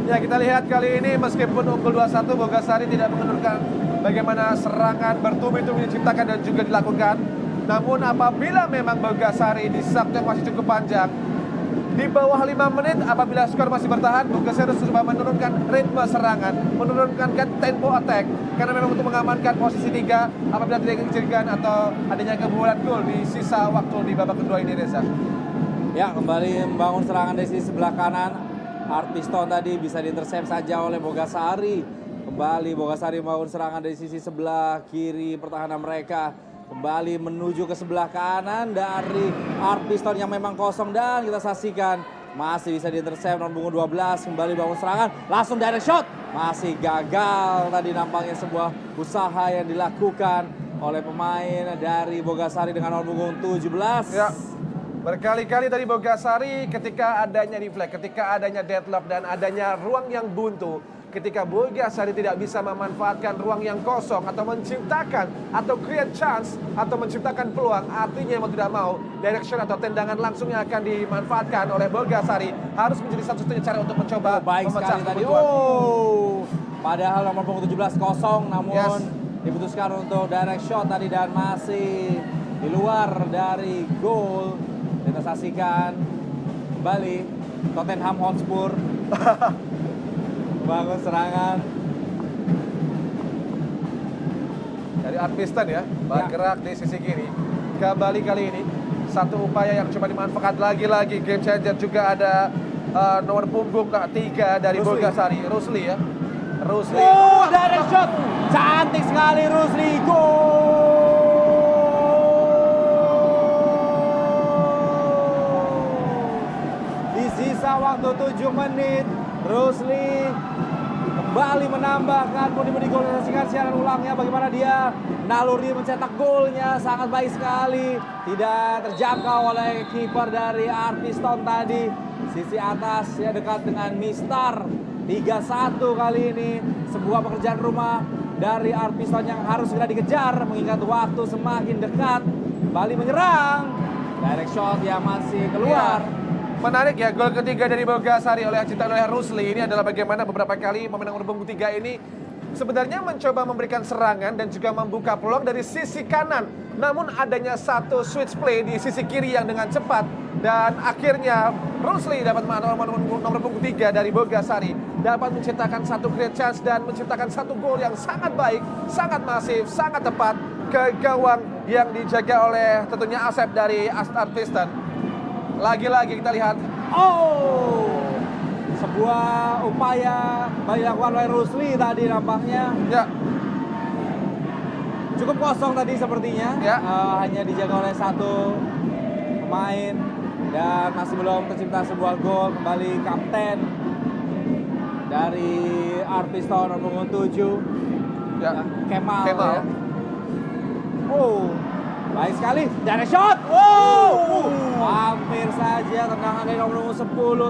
Ya, kita lihat kali ini meskipun unggul 2-1, Bogasari tidak mengenurkan bagaimana serangan bertubi-tubi diciptakan dan juga dilakukan. Namun apabila memang Bogasari di waktu yang masih cukup panjang, di bawah 5 menit apabila skor masih bertahan, Bogasari harus coba menurunkan ritme serangan, menurunkan tempo attack. Karena memang untuk mengamankan posisi 3 apabila tidak diizinkan atau adanya kebobolan gol di sisa waktu di babak kedua ini, Reza. Ya, kembali membangun serangan dari sisi sebelah kanan. Art Piston tadi bisa diintersep saja oleh Bogasari. Kembali Bogasari membangun serangan dari sisi sebelah kiri pertahanan mereka. Kembali menuju ke sebelah kanan dari Art Piston yang memang kosong dan kita saksikan masih bisa diintersep nomor punggung 12. Kembali bangun serangan, langsung direct shot. Masih gagal tadi nampaknya sebuah usaha yang dilakukan oleh pemain dari Bogasari dengan nomor punggung 17. Ya. Berkali-kali tadi Bogasari ketika adanya deflect, ketika adanya deadlock dan adanya ruang yang buntu, ketika Bogasari tidak bisa memanfaatkan ruang yang kosong atau menciptakan atau create chance atau menciptakan peluang, artinya mau tidak mau direction atau tendangan langsung yang akan dimanfaatkan oleh Bogasari harus menjadi satu-satunya cara untuk mencoba baik sekali tadi. Padahal nomor punggung 17 kosong, namun diputuskan untuk direct shot tadi dan masih di luar dari gol. Kita saksikan kembali Tottenham Hotspur bangun serangan dari Art Piston ya, bergerak di sisi kiri. Kembali kali ini satu upaya yang coba dimanfaatkan lagi-lagi game changer juga ada nomor punggung 3 dari Bogasari, Rusli ya. Rusli. Direct shot. Cantik sekali Rusli. Gol. Sisa waktu 7 menit, Rusli kembali menambahkan pundi-pundi gol. Saksikan siaran ulangnya bagaimana dia naluri mencetak golnya sangat baik sekali. Tidak terjangkau oleh kiper dari Art Piston tadi. Sisi atas ya dekat dengan Mistar. 3-1 kali ini. Sebuah pekerjaan rumah dari Art Piston yang harus segera dikejar mengingat waktu semakin dekat. Bali menyerang. Direct shot yang masih keluar. Menarik ya, gol ketiga dari Bogasari oleh ciptaan oleh Rusli ini adalah bagaimana beberapa kali pemain nomor punggung 3 ini sebenarnya mencoba memberikan serangan dan juga membuka peluang dari sisi kanan. Namun adanya satu switch play di sisi kiri yang dengan cepat dan akhirnya Rusli dapat nomor punggung 3 dari Bogasari dapat menciptakan satu great chance dan menciptakan satu gol yang sangat baik, sangat masif, sangat tepat ke gawang yang dijaga oleh tentunya Asep dari Art Piston. Lagi-lagi kita lihat. Sebuah upaya dilakukan oleh Rusli tadi nampaknya. Ya. Cukup kosong tadi sepertinya. Ya. Hanya dijaga oleh satu pemain dan masih belum tercipta sebuah gol. Kembali kapten dari Art Piston nomor punggung 7. Ya. Kemal. Ya. Baik sekali, direct shot. Hampir saja tendangan dari nomor 10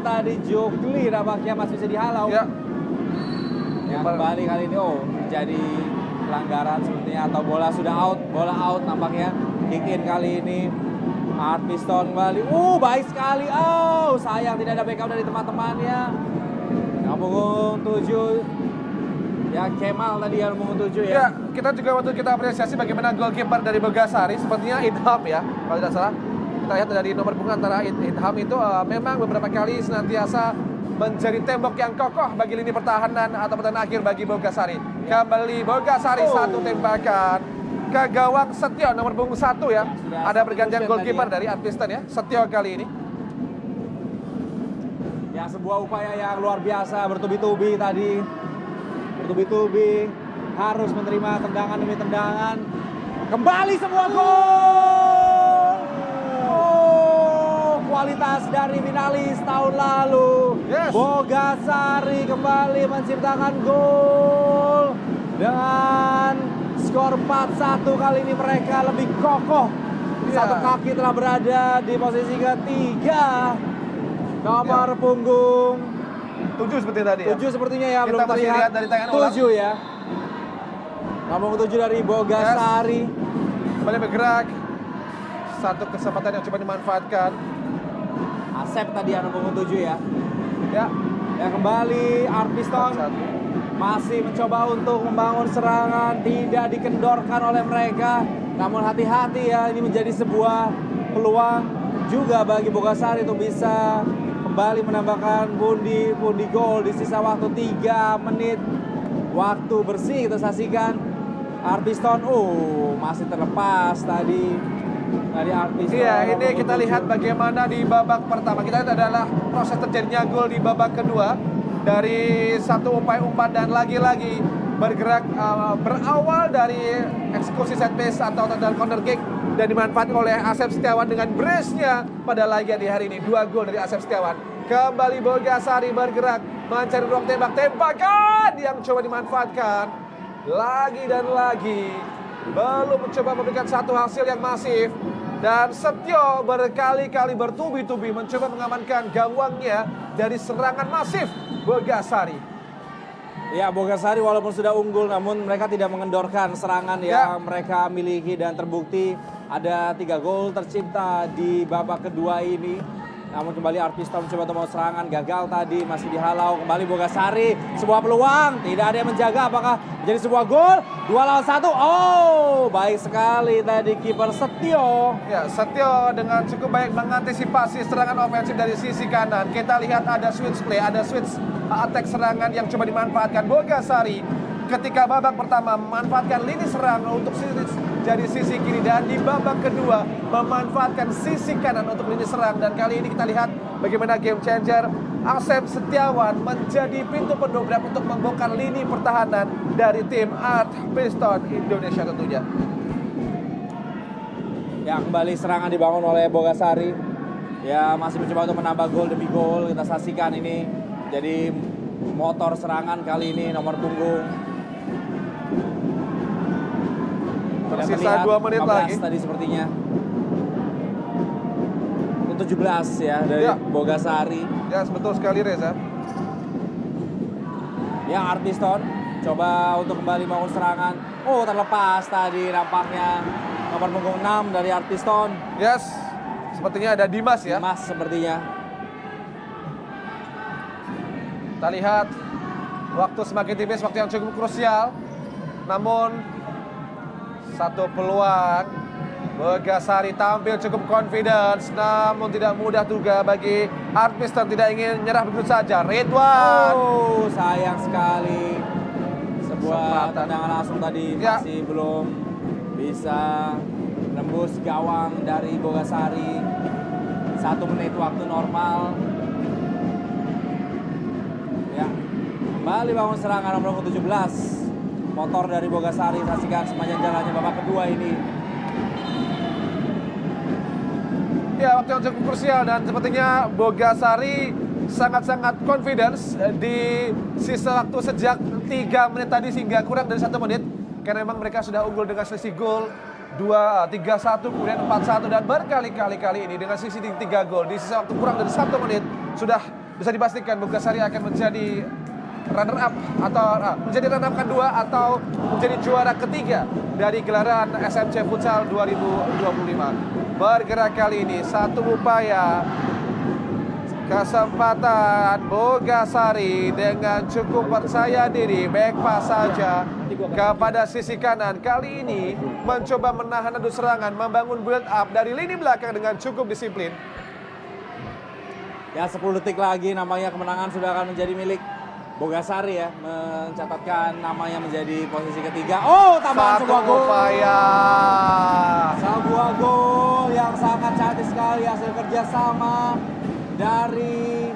tadi Jogli nampaknya masih bisa dihalau. Ya. Yang kembali kali ini jadi pelanggaran sepertinya atau bola sudah out, bola out nampaknya. Kick in kali ini. Art Piston kembali. Baik sekali. Sayang tidak ada backup dari teman-temannya. Nomor 7 ya Kemal tadi yang nomor 7 ya. Ya, kita juga waktu kita apresiasi bagaimana goalkeeper dari Bogasari sepertinya Idham ya, kalau tidak salah. Kita lihat dari nomor punggung antara Idham itu memang beberapa kali senantiasa menjadi tembok yang kokoh bagi lini pertahanan atau pertahanan akhir bagi Bogasari. Kembali Bogasari satu tembakan ke gawang Setio nomor punggung 1 ya. Ada pergantian goalkeeper dari Art Piston ya, Setio kali ini. Ya, sebuah upaya yang luar biasa bertubi-tubi tadi. Bertubi-tubi harus menerima tendangan demi tendangan. Kembali sebuah gol. Kualitas dari finalis tahun lalu. Yes. Bogasari kembali menciptakan gol dengan skor 4-1. Kali ini mereka lebih kokoh. Satu kaki telah berada di posisi ketiga. Nomor punggung 7 seperti tadi ya. 7 sepertinya ya, Kita belum masih terlihat. lihat dari tayangan ulang. 7 ya. Nomor 7 dari Bogasari. Kembali bergerak. Satu kesempatan yang coba dimanfaatkan. Asep tadi yang nomor 7 ya. Ya. Ya kembali Arpiston masih mencoba untuk membangun serangan, tidak dikendorkan oleh mereka. Namun hati-hati ya, ini menjadi sebuah peluang juga bagi Bogasari untuk bisa kembali menambahkan pundi gol di sisa waktu 3 menit. Waktu bersih kita saksikan. Arpiston, masih terlepas tadi dari Arpiston. Iya, ini kita lihat bagaimana di babak pertama. Kita lihat adalah proses terjadinya gol di babak kedua dari satu umpan dan lagi-lagi bergerak berawal dari eksekusi set piece atau total corner kick dan dimanfaatkan oleh Asep Setiawan dengan brace-nya pada laga di hari ini. 2 gol dari Asep Setiawan. Kembali Bogasari bergerak mencari ruang tembakan yang coba dimanfaatkan lagi dan lagi. Belum mencoba memberikan satu hasil yang masif. Dan Setio berkali-kali bertubi-tubi mencoba mengamankan gawangnya dari serangan masif Bogasari. Ya, Bogasari walaupun sudah unggul namun mereka tidak mengendorkan serangan yang mereka miliki dan terbukti ada 3 gol tercipta di babak kedua ini. Namun kembali Arpiston mencoba untuk mau serangan, gagal tadi, masih dihalau. Kembali Bogasari, sebuah peluang, tidak ada yang menjaga. Apakah menjadi sebuah gol? 2 lawan 1. Baik sekali tadi kiper Setio. Ya, Setio dengan cukup baik mengantisipasi serangan ofensif dari sisi kanan. Kita lihat ada switch play, ada switch attack serangan yang coba dimanfaatkan Bogasari. Ketika babak pertama memanfaatkan lini serang untuk dari sisi kiri dan di babak kedua memanfaatkan sisi kanan untuk lini serang, dan kali ini kita lihat bagaimana game changer Asep Setiawan menjadi pintu pendobrak untuk membongkar lini pertahanan dari tim Arpiston Indonesia tentunya. Ya, kembali serangan dibangun oleh Bogasari. Ya, masih mencoba untuk menambah gol demi gol. Kita saksikan ini jadi motor serangan kali ini nomor punggung. Tersisa 2 menit lagi. Tadi sepertinya. 17 ya dari Bogasari. Ya, betul sekali Reza. Ya, Arpiston coba untuk kembali bangun serangan. Terlepas tadi nampaknya nomor punggung 6 dari Arpiston. Yes, sepertinya ada Dimas ya. Dimas sepertinya. Kita lihat waktu semakin tipis, waktu yang cukup krusial. Namun satu peluang, Bogasari tampil cukup confidence, namun tidak mudah juga bagi Arpiston, tidak ingin nyerah begitu saja. Ridwan. Sayang sekali. Sebuah tendangan langsung tadi masih belum bisa nembus gawang dari Bogasari. 1 menit waktu normal. Ya, kembali bangun serangan nomor 17. Motor dari Bogasari, saksikan sepanjang jalannya babak kedua ini. Ya, waktu yang cukup krusial dan sepertinya Bogasari sangat-sangat confidence di sisa waktu sejak 3 menit tadi hingga kurang dari 1 menit. Karena memang mereka sudah unggul dengan selisih gol 3-1, kemudian 4-1, dan berkali-kali kali ini dengan selisih 3 gol di sisa waktu kurang dari 1 menit sudah bisa dipastikan Bogasari akan menjadi runner up atau menjadi runner up kedua atau menjadi juara ketiga dari gelaran SMC Futsal 2025. Bergerak kali ini, satu upaya, kesempatan Bogasari dengan cukup percaya diri, back pass saja kepada sisi kanan. Kali ini mencoba menahan adu serangan, membangun build up dari lini belakang dengan cukup disiplin. Ya, 10 detik lagi nampaknya kemenangan sudah akan menjadi milik Bogasari ya, mencatatkan namanya menjadi posisi ketiga. Tambahan sebuah gol. Sebuah gol yang sangat cantik sekali, hasil kerjasama dari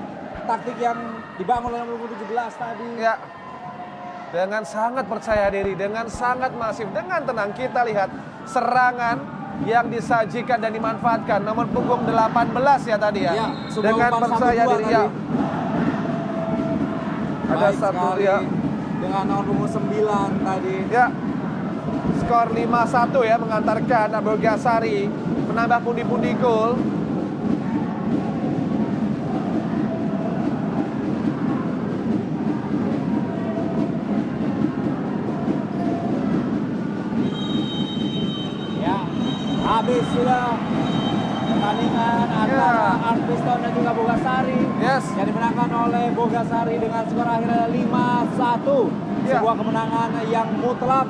taktik yang dibangun oleh nomor 17 tadi. Ya, dengan sangat percaya diri, dengan sangat masif, dengan tenang kita lihat serangan yang disajikan dan dimanfaatkan nomor punggung 18 ya tadi ya. Dengan percaya diri ya. Ada satu ya dengan nomor punggung 9 tadi. Ya. Skor 5-1 ya mengantarkan Bogasari menambah pundi-pundi gol. Ya, habis sudah pertandingan antara Art Piston dan juga Bogasari Yes. yang dimenangkan oleh Bogasari dengan skor akhirnya 5-1. Ya. Sebuah kemenangan yang mutlak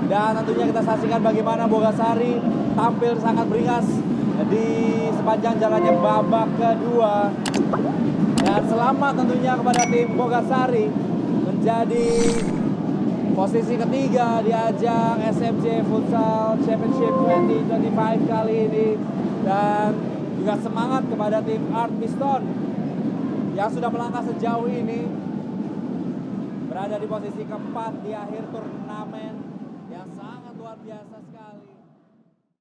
dan tentunya kita saksikan bagaimana Bogasari tampil sangat beringas di sepanjang jalannya babak kedua. Dan selamat tentunya kepada tim Bogasari menjadi posisi ketiga di ajang SMJ Futsal Championship 2025 kali ini. Dan juga semangat kepada tim Art Piston yang sudah melangkah sejauh ini, berada di posisi keempat di akhir turnamen yang sangat luar biasa sekali.